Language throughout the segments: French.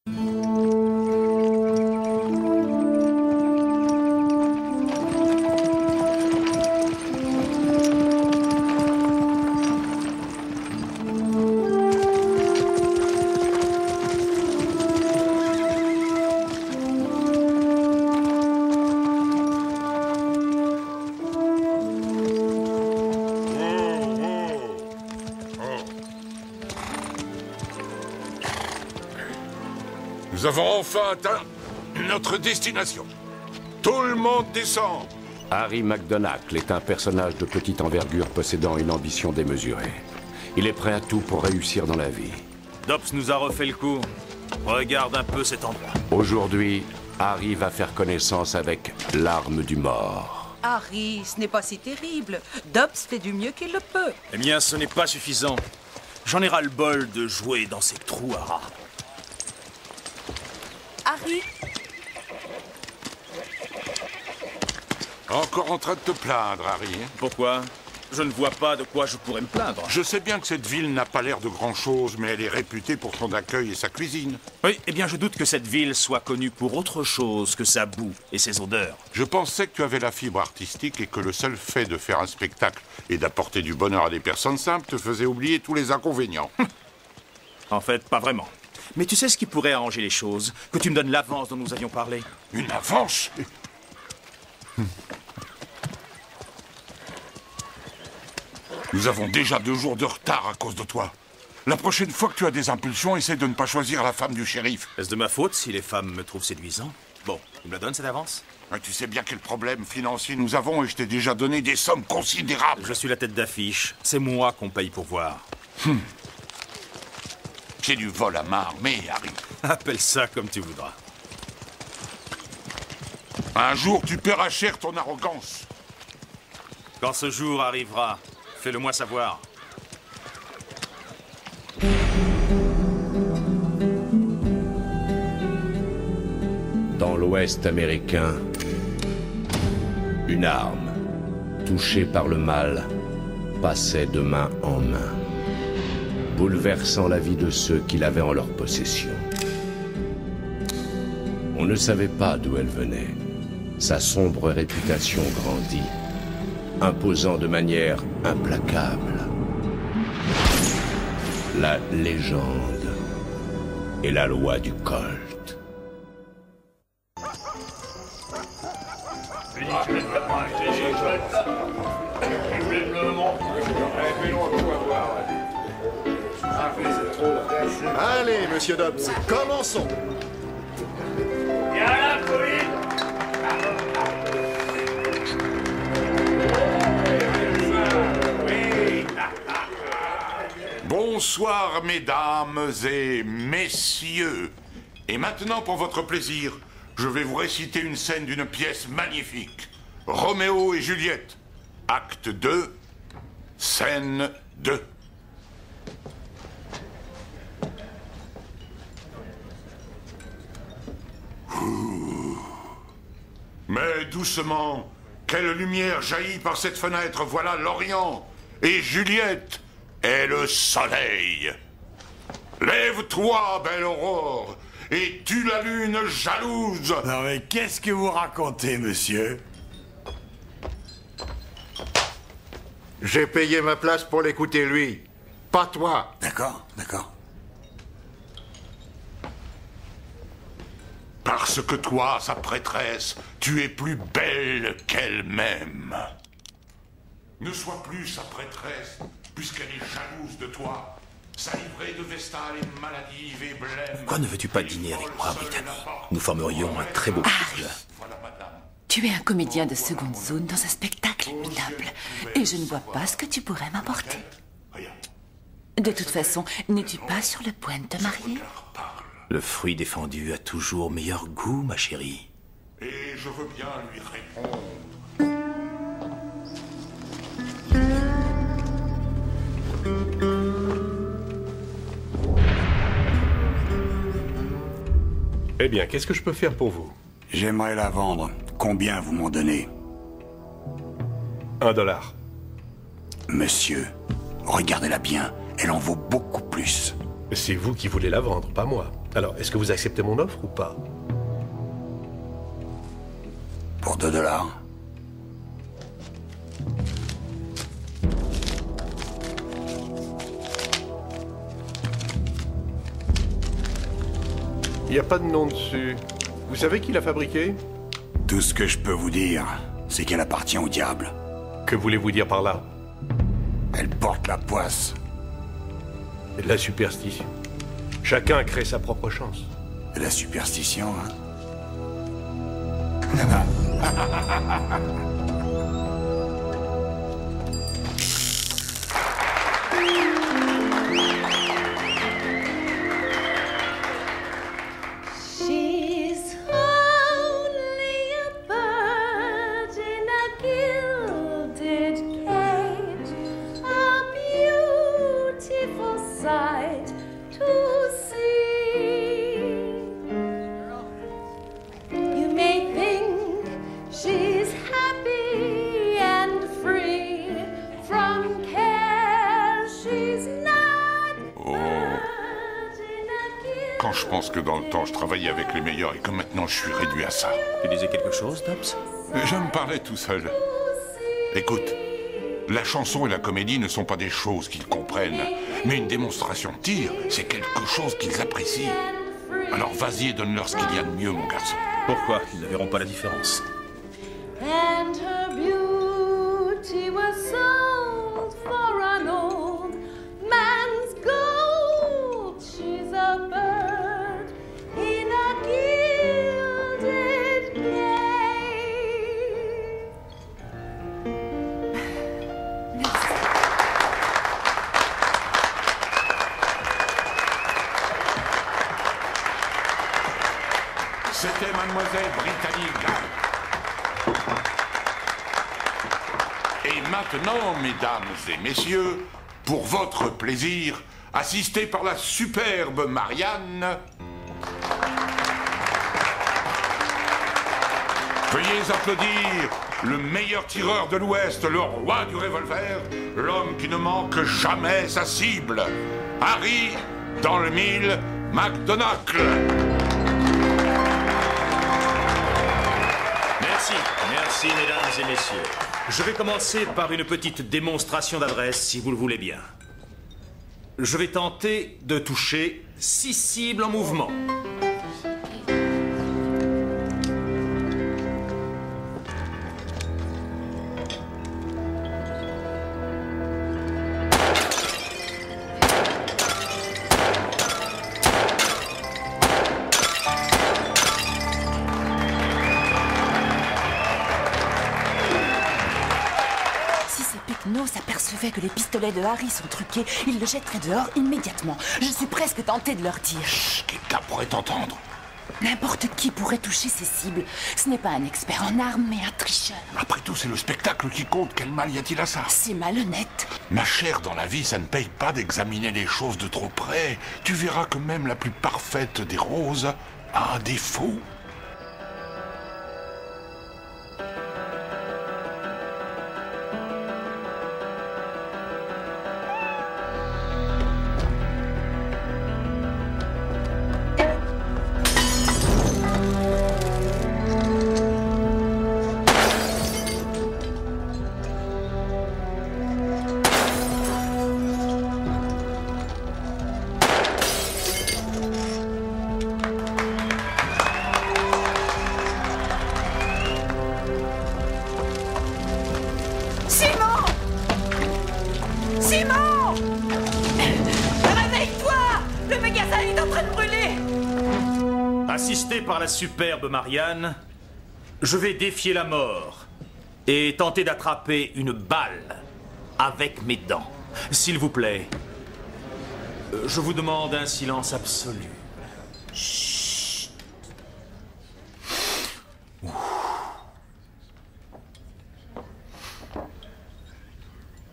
Nous avons enfin atteint notre destination. Tout le monde descend. Harry McDonagh est un personnage de petite envergure possédant une ambition démesurée. Il est prêt à tout pour réussir dans la vie. Dobbs nous a refait le coup. Regarde un peu cet endroit. Aujourd'hui, Harry va faire connaissance avec l'arme du mort. Harry, ce n'est pas si terrible. Dobbs fait du mieux qu'il le peut. Eh bien, ce n'est pas suffisant. J'en ai ras-le-bol de jouer dans ces trous à rats. Harry? Encore en train de te plaindre, Harry. Pourquoi? Je ne vois pas de quoi je pourrais me plaindre. Je sais bien que cette ville n'a pas l'air de grand-chose, mais elle est réputée pour son accueil et sa cuisine. Oui, eh bien, je doute que cette ville soit connue pour autre chose que sa boue et ses odeurs. Je pensais que tu avais la fibre artistique et que le seul fait de faire un spectacle et d'apporter du bonheur à des personnes simples te faisait oublier tous les inconvénients. En fait, pas vraiment. Mais tu sais ce qui pourrait arranger les choses? Que tu me donnes l'avance dont nous avions parlé. Une avance? Nous avons déjà 2 jours de retard à cause de toi. La prochaine fois que tu as des impulsions, essaie de ne pas choisir la femme du shérif. Est-ce de ma faute si les femmes me trouvent séduisant? Bon, tu me la donnes cette avance? Tu sais bien quel problème financier nous avons et je t'ai déjà donné des sommes considérables. Je suis la tête d'affiche. C'est moi qu'on paye pour voir. C'est du vol à main armée, Harry. Appelle ça comme tu voudras. Un jour, tu paieras cher ton arrogance. Quand ce jour arrivera, fais-le-moi savoir. Dans l'Ouest américain, une arme, touchée par le mal, passait de main en main, bouleversant la vie de ceux qui l'avaient en leur possession. On ne savait pas d'où elle venait. Sa sombre réputation grandit, imposant de manière implacable la légende et la loi du Colt. Allez, monsieur Dobbs, commençons. Bonsoir, mesdames et messieurs. Et maintenant, pour votre plaisir, je vais vous réciter une scène d'une pièce magnifique. Roméo et Juliette. Acte 2, scène 2. Mais doucement, quelle lumière jaillit par cette fenêtre, voilà l'Orient. Et Juliette est le soleil. Lève-toi, belle aurore, et tue la lune jalouse. Non mais qu'est-ce que vous racontez, monsieur? J'ai payé ma place pour l'écouter, lui. Pas toi. D'accord, d'accord. Parce que toi, sa prêtresse, tu es plus belle qu'elle-même. Ne sois plus sa prêtresse, puisqu'elle est jalouse de toi. Sa livrée de vestale est maladive et blême. Pourquoi ne veux-tu pas dîner avec moi, Brittany? Nous formerions un très beau couple. Tu es un comédien de seconde zone dans un spectacle minable. Et je ne vois pas ce que tu pourrais m'apporter. De toute façon, n'es-tu pas sur le point de te marier? Le fruit défendu a toujours meilleur goût, ma chérie. Et je veux bien lui répondre. Eh bien, qu'est-ce que je peux faire pour vous? J'aimerais la vendre. Combien vous m'en donnez? $1. Monsieur, regardez-la bien. Elle en vaut beaucoup plus. C'est vous qui voulez la vendre, pas moi. Alors, est-ce que vous acceptez mon offre ou pas? Pour 2 $. Il n'y a pas de nom dessus. Vous savez qui l'a fabriqué? Tout ce que je peux vous dire, c'est qu'elle appartient au diable. Que voulez-vous dire par là? Elle porte la poisse. Et de la superstition. Chacun crée sa propre chance. Et la superstition, hein? She's only a bird in a gilded cage, a beautiful sight to see. You may think she's happy and free from care. She's not. Quand je pense que dans le temps, je travaillais avec les meilleurs et que maintenant, je suis réduit à ça. Tu disais quelque chose, Dobbs? Je me parlais tout seul. Écoute, la chanson et la comédie ne sont pas des choses qu'ils comprennent. Mais une démonstration de tir, c'est quelque chose qu'ils apprécient. Alors vas-y et donne-leur ce qu'il y a de mieux, mon garçon. Pourquoi? Ils ne verront pas la différence. And her beauty was sold for an old man's gold. She's a bird in a gilded cage. C'était Mademoiselle Brittany Gall. Et maintenant, mesdames et messieurs, pour votre plaisir, assisté par la superbe Marianne, veuillez applaudir le meilleur tireur de l'Ouest, le roi du revolver, l'homme qui ne manque jamais sa cible, Harry dans le mille McDonagle. Merci, mesdames et messieurs. Je vais commencer par une petite démonstration d'adresse, si vous le voulez bien. Je vais tenter de toucher 6 cibles en mouvement. S'apercevait que les pistolets de Harry sont truqués, il le jetterait dehors immédiatement. Je suis presque tentée de leur dire. Chut, quelqu'un pourrait t'entendre. N'importe qui pourrait toucher ces cibles. Ce n'est pas un expert en armes, mais un tricheur. Après tout, c'est le spectacle qui compte. Quel mal y a-t-il à ça? C'est malhonnête. Ma chère, dans la vie, ça ne paye pas d'examiner les choses de trop près. Tu verras que même la plus parfaite des roses a un défaut. Assisté par la superbe Marianne, je vais défier la mort et tenter d'attraper une balle avec mes dents. S'il vous plaît, je vous demande un silence absolu. Chut.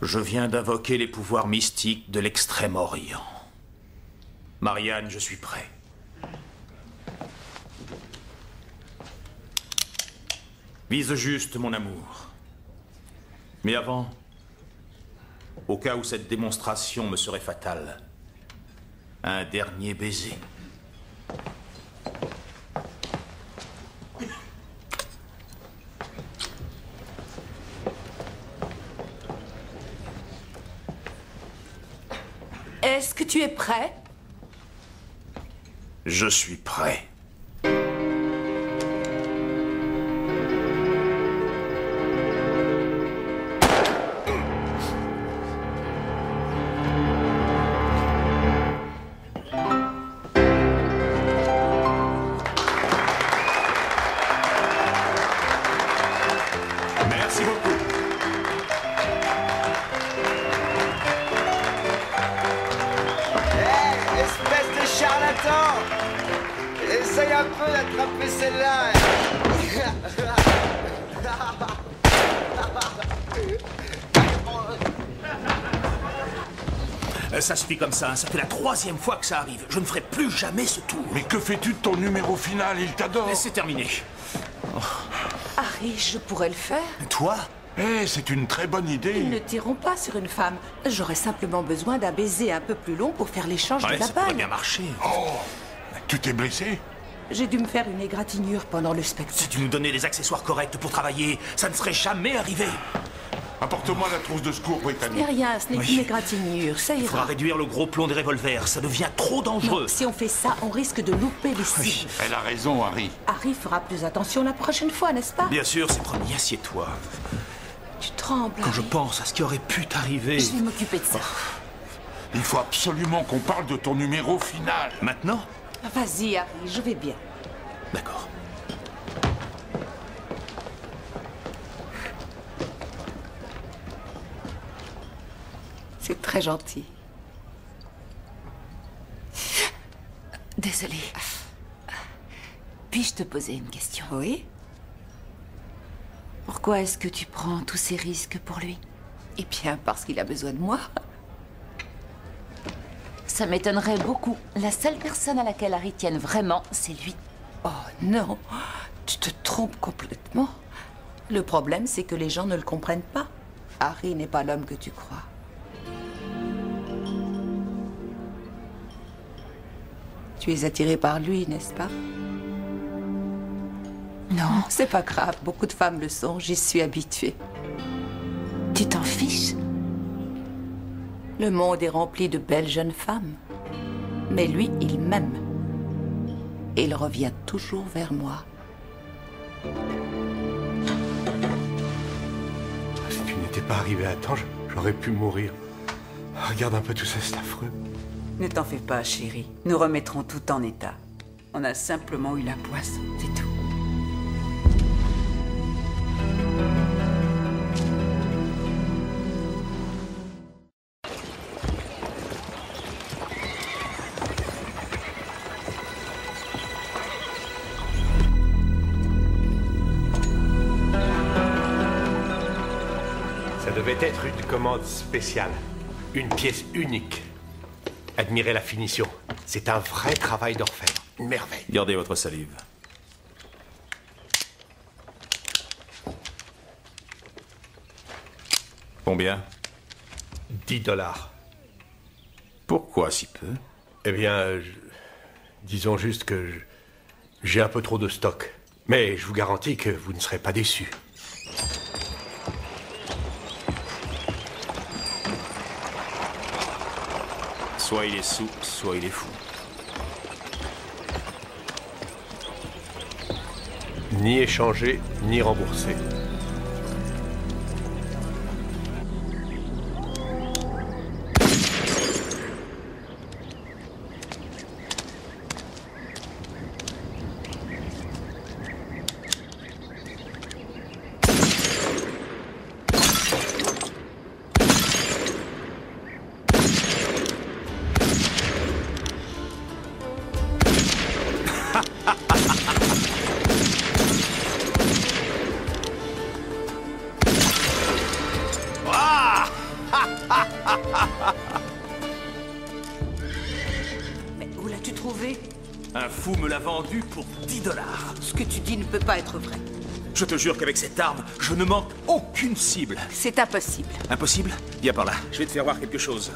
Je viens d'invoquer les pouvoirs mystiques de l'Extrême-Orient. Marianne, je suis prêt. Vise juste, mon amour. Mais avant, au cas où cette démonstration me serait fatale, Un dernier baiser. Est-ce que tu es prêt? Je suis prêt. Merci beaucoup. Hey, espèce de charlatan! Essaye un peu d'attraper celle-là! Ça suffit comme ça, ça fait la 3e fois que ça arrive. Je ne ferai plus jamais ce tour. Mais que fais-tu de ton numéro final? Il t'adore. Mais c'est terminé. Harry, je pourrais le faire. Toi? Eh, c'est une très bonne idée. Ils ne tireront pas sur une femme. J'aurais simplement besoin d'un baiser un peu plus long pour faire l'échange de la ça pourrait balle. bien marcher. Oh, tu t'es blessé? J'ai dû me faire une égratignure pendant le spectacle. Si tu nous donnais les accessoires corrects pour travailler, ça ne serait jamais arrivé. Apporte-moi la trousse de secours Et britannique. rien, ce n'est qu'une égratignure, ça Il faudra ira. réduire le gros plomb des revolvers, ça devient trop dangereux. Non, si on fait ça, on risque de louper les cibles. Elle a raison, Harry. Harry fera plus attention la prochaine fois, n'est-ce pas? Bien sûr, c'est promis, assieds-toi. Tu trembles, Quand je Harry. pense à ce qui aurait pu t'arriver... Je vais m'occuper de ça. Il faut absolument qu'on parle de ton numéro final. Maintenant? Vas-y, Harry, je vais bien. D'accord. C'est très gentil. Désolée. Puis-je te poser une question? Oui. Pourquoi est-ce que tu prends tous ces risques pour lui? Eh bien, parce qu'il a besoin de moi. Ça m'étonnerait beaucoup. La seule personne à laquelle Harry tienne vraiment, c'est lui. Oh non, tu te trompes complètement. Le problème, c'est que les gens ne le comprennent pas. Harry n'est pas l'homme que tu crois. Tu es attiré par lui, n'est-ce pas? Non, c'est pas grave. Beaucoup de femmes le sont. J'y suis habituée. Tu t'en fiches? Le monde est rempli de belles jeunes femmes. Mais lui, il m'aime. Et il revient toujours vers moi. Si tu n'étais pas arrivé à temps, j'aurais pu mourir. Regarde un peu tout ça, c'est affreux. Ne t'en fais pas, chérie. Nous remettrons tout en état. On a simplement eu la poisse, c'est tout. Ça devait être une commande spéciale. Une pièce unique. Admirez la finition. C'est un vrai travail d'orfèvre. Une merveille. Gardez votre salive. Combien? 10 $. Pourquoi si peu? Eh bien, disons juste que j'ai un peu trop de stock. Mais je vous garantis que vous ne serez pas déçus. Soit il est sous, soit il est fou. Ni échangé, ni remboursé. Mais où l'as-tu trouvé? Un fou me l'a vendu pour 10 $. Ce que tu dis ne peut pas être vrai. Je te jure qu'avec cette arme, je ne manque aucune cible. C'est impossible. Impossible? Viens par là, je vais te faire voir quelque chose.